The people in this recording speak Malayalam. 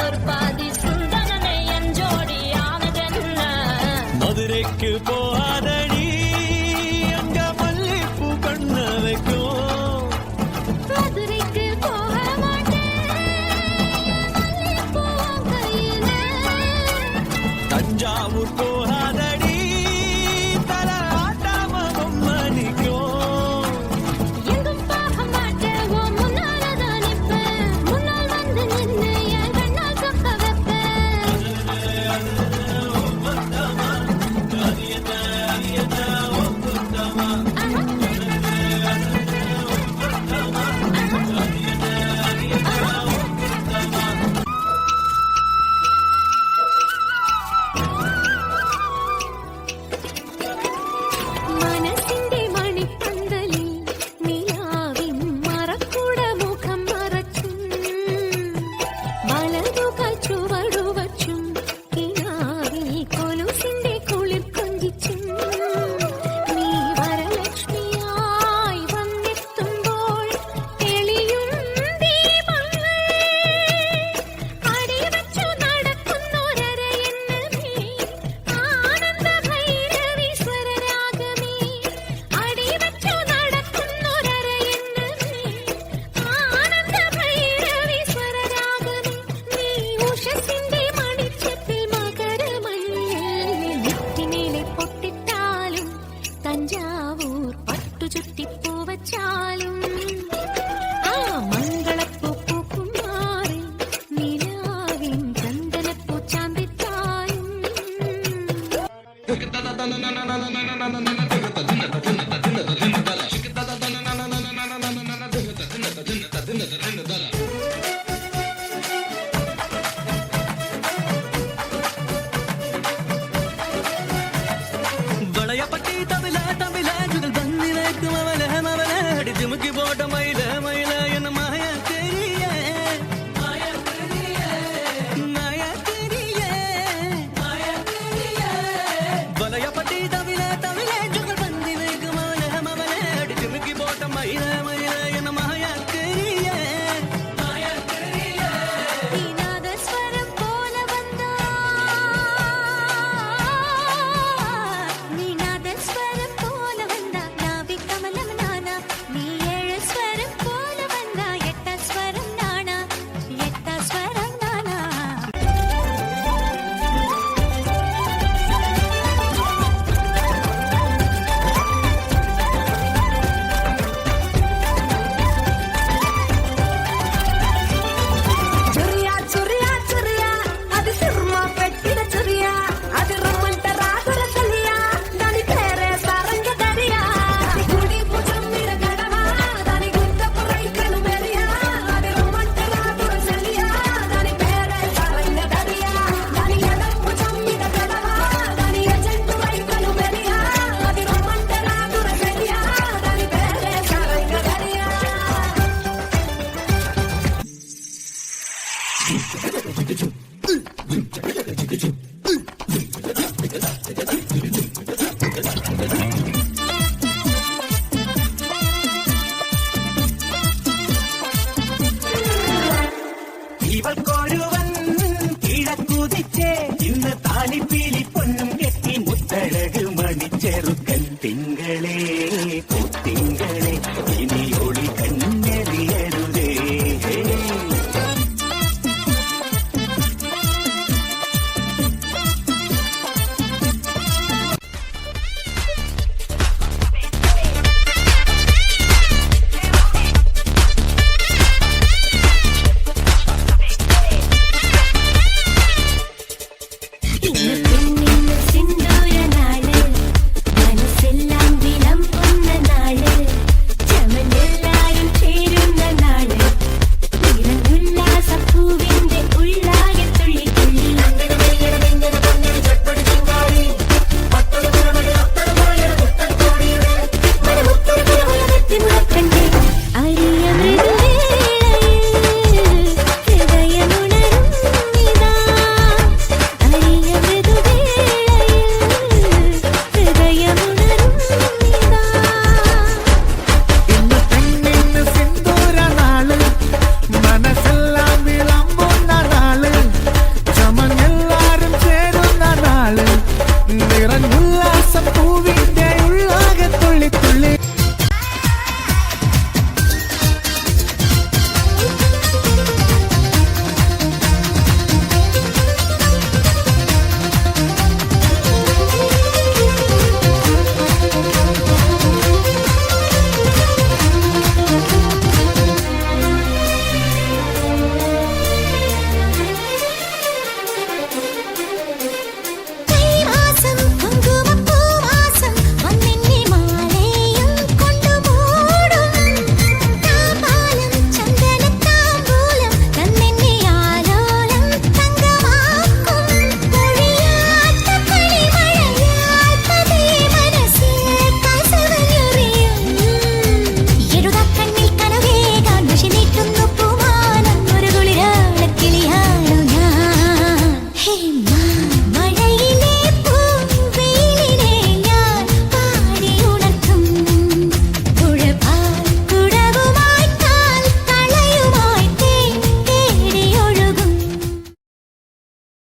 ஒரு பாதி சுந்தரனை என் ஜோடியானதென்ன மதுரைக்கு போகாதடி அங்க மல்லிப்பூ கண்ண வைக்கும் மதுரைக்கு போக மாட்டேன் மல்லிப்பூ கையில தஞ்சாவூர் போகாதடி தல ஆட்டாம பொம்மனிக்கும் எங்கும் போக மாட்டேன் உன் முன்னாலதான் நிப்பேன் முன்னால் வந்து நின்று என் கண்ணால் சொக்க வைப்பேன் മനസ്സിന്റെ മണിപ്പന്തലിൽ നിലാവിൻ മറക്കൂട മുഖം മറച്ചും വലതുകാൽ ചുവടുവച്ചും കിനാവിൽ കൊലുസിന്റെ കുളിർ കൊഞ്ചിച്ചും നീ വരലക്ഷ്മിയായി വന്നെത്തുമ്പോൾ തെളിയും ദീപങ്ങൾ അടിവച്ചു നടക്കുന്നൊരരയെന്നമേ ആനന്ദ ഭൈരവി സ്വരരാഗമേ അടിവച്ചു നടക്കുന്നൊരരയെന്നമേ ആനന്ദ ഭൈരവി സ്വരരാഗമേ നീ ഉഷസിന്റെ മണിച്ചപ്പിൽ മകരമഞ്ഞിൽ നെറ്റിമേലെ പൊട്ടിട്ടാലും തഞ്ചാവൂർ പട്ടു ചുറ്റിപ്പൂവച്ചാലും ആ മംഗളപ്പൂ പൂക്കും മാറി നിലാവിൻ ചന്ദനപ്പൂ ചാന്തിട്ടാലും വളയപ്പട്ടി തവില തവില ചുകൾ ബന്നി വയ്ക്കും അവല മവല അടി ചുമുക്കി പോട്ട മയില മയില എന്ന മായ തെരിയേ വളയപ്പട്ടി തവില തവില ചുകൾ ബന്നി വയ്ക്കും അവല മവല അടി ചുമുക്കി പോട്ട മയില മയില എന്ന മായ തെരിയേ നീനാദസ്വരം പോലെ വന്നാ നീനാദസ്വരം പോലെ വന്നാ നാവികമലം നാനാ നീ ഏഴ് സ്വരം പോലെ വന്നാ എട്ടാം സ്വരം നാനാ എട്ടാം സ്വരം നാനാ చురియా చురియా చురియా అది సిర్మా పెట్టిన చురియా అది రమ్మంట రాగుల చలియా దాని పేరే సారంగ దరియా అది గుడి భుజం మీద గడవా దాని గుండపు రైకలు మెరియా అది రమ్మంట రాగుల చలియా దాని పేరే సారంగ దరియా దాని ఎడం భుజం మీద గడవా దాని ఎజెంటు రైకలు మెరియా అది రమ్మంట రాగుల చలియా దాని పేరే సారంగ దరియా ഇവൾക്കൊരുവൻ കിഴക്കുതിച്ചേ ഇന്ന് താലിപ്പീലി പൊന്നും കെട്ടി മുത്തഴക് മണിച്ചെറുക്കൻ തിങ്കളേ